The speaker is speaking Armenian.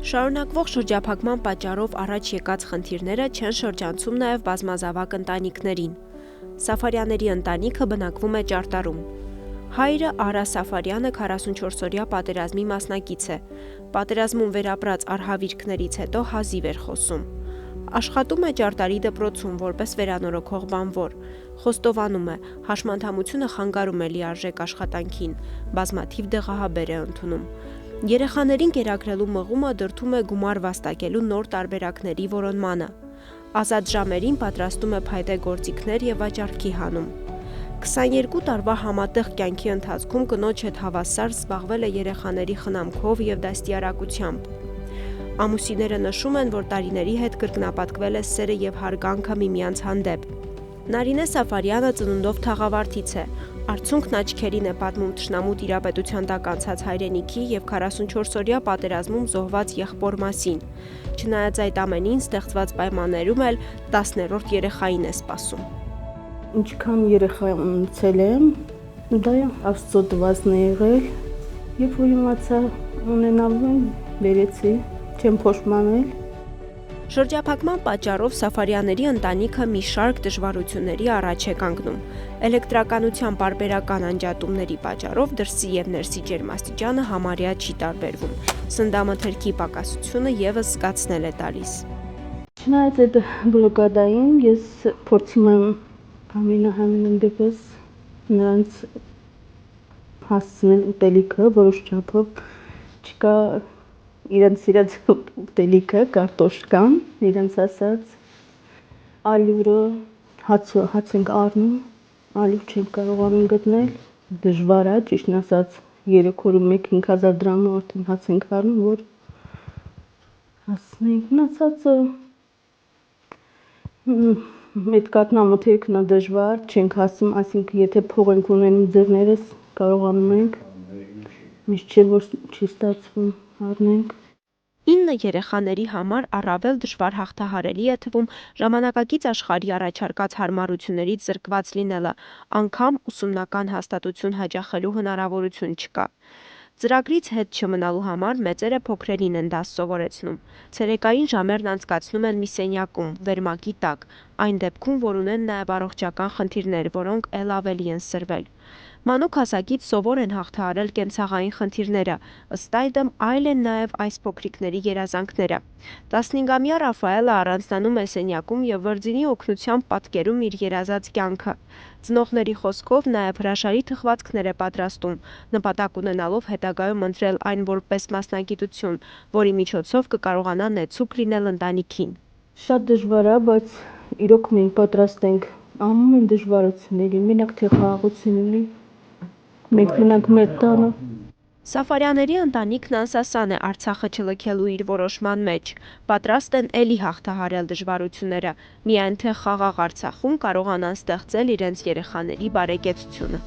Շարունակվող շրջափակման պատճառով առաջ եկած խնդիրները չեն շրջանցում նաև բազմազավակ ընտանիքներին։ Սաֆարյանների ընտանիքը բնակվում է Ճարտարում։ Հայրը Արա Սաֆարյանը 44-օրյա պատերազմի մասնակից է։ Պատերազմում վերապրած արհավիրքներից հետո հազիվ էր խոսում։ Աշխատում է Ճարտարի դպրոցում որպես վերանորոգող բանվոր։ Խոստովանում է, հաշմանդամությունը խանգարում է լիարժեք աշխատանքին, բազմաթիվ դեղահաբեր է ընդունում։ Երեխաներին կերակրելու մղումը դրդում է գումար վաստակելու նոր տարբերակների որոնմանը։ Ազատ ժամերին պատրաստում է փայտե գործիքներ եւ վաճառքի հանում։ 22 տարվա համատեղ կյանքի ընթացքում կնոջ հետ հավասար զբաղվել է երեխաների խնամքով եւ դաստիարակությամբ։ Ամուսինները նշում են, որ տարիների հետ կրկնապատկվել է սերը եւ հարգանքը միմյանց հանդեպ։ Նարինե Սաֆարյանը ծնունդով թաղավարտից է։ Արցունքն աչքերին է պատմում թշնամու տիրապետության տակ անցած հայրենիքի եւ 44-օրյա պատերազմում զոհված եղբոր մասին։ Չնայած այդ ամենին, ստեղծված պայմաններում էլ 10-րդ երեխային է սպասում։ Ինչքան երեխա ունեցել եմ, դա Աստծո տվածն է եղել, երբ որ իմացա ունենալու եմ, բերեցի, չեմ փոշմանել։ Շրջափակման պատճառով Սաֆարյանների ընտանիքը մի շարք դժվարությունների առաջ է կանգնում։ Էլեկտրականության պարբերական անջատումների պատճառով դրսի եւ ներսի ջերմաստիճանը համարյա չի տարբերվում։ Սննդամթերքի պակասությունը եւս զգացնել է տալիս։ Չնայած այդ բլոկադային ես փորձում եմ ամենահամին դեպս նրանց հասցնել ուտելիքը որոշ չափով, չկա իրենց սիրած ուտելիքը, կարտոշկան, իրենց ասած, ալյուրը, հաց ենք առնում, ալյուր չեմ կարողանում գտնել, դժվար է, ճիշտն ասած, 3 օրում 5,000 դրամով արդեն հաց ենք առնում, որ հասցնենք, մնացածը այդ կատնամթերքն է դժվար, չենք հասցում, այսինքն եթե փող ենք ունենում ձեռներս կարողանում ենք, միշտ չէ որ չի ստացվում առնենք։ 9 երեխաների համար առավել դժվար հաղթահարելի է թվում ժամանակակից աշխարհի առաջարկած հարմարություններից զրկված լինելը, անգամ ուսումնական հաստատություն հաճախելու հնարավորություն չկա։ Ծրագրից հետ չմնալու համար մեծերը փոքրերին են դաս սովորեցնում։ Ցերեկային ժամերն անցկացնում են մի սենյակում, վերմակի տակ, այն դեպքում, որ ունեն նաև առողջական խնդիրներ, որոնք էլ ավելի են սրվել։ Մանուկ հասակից սովոր են հաղթահարել կենցաղային խնդիրները, ըստ այդմ այլ են նաև այս փոքրիկների երազանքները։ 15-ամյա Ռաֆայելը առանձնանում է սենյակում եւ վրձինի օգնությամբ պատկերում իր երազած կյանքը։ Ծնողների խոսքով նաև հրաշալի թխվածքներ է պատրաստում, նպատակ ունենալով հետագայում ընտրել այն որպես մասնագիտություն, որի միջոցով կկարողանա նեցուկ լինել ընտանիքին։ Շատ դժվար է, բայց իրոք մենք պատրաստ ենք ամեն դժվարությունների, մենակ թե խաղաղությունների, մենք մնանք մեր տանը։ Սաֆարյանների ընտանիքն անսասան է Արցախը չլքելու իր որոշման մեջ։ Պատրաստ են էլի հաղթահարել դժվարությունները, միայն թե խաղաղ Արցախում կարողանան ստեղծել իրենց երեխաների բարեկեցությունը։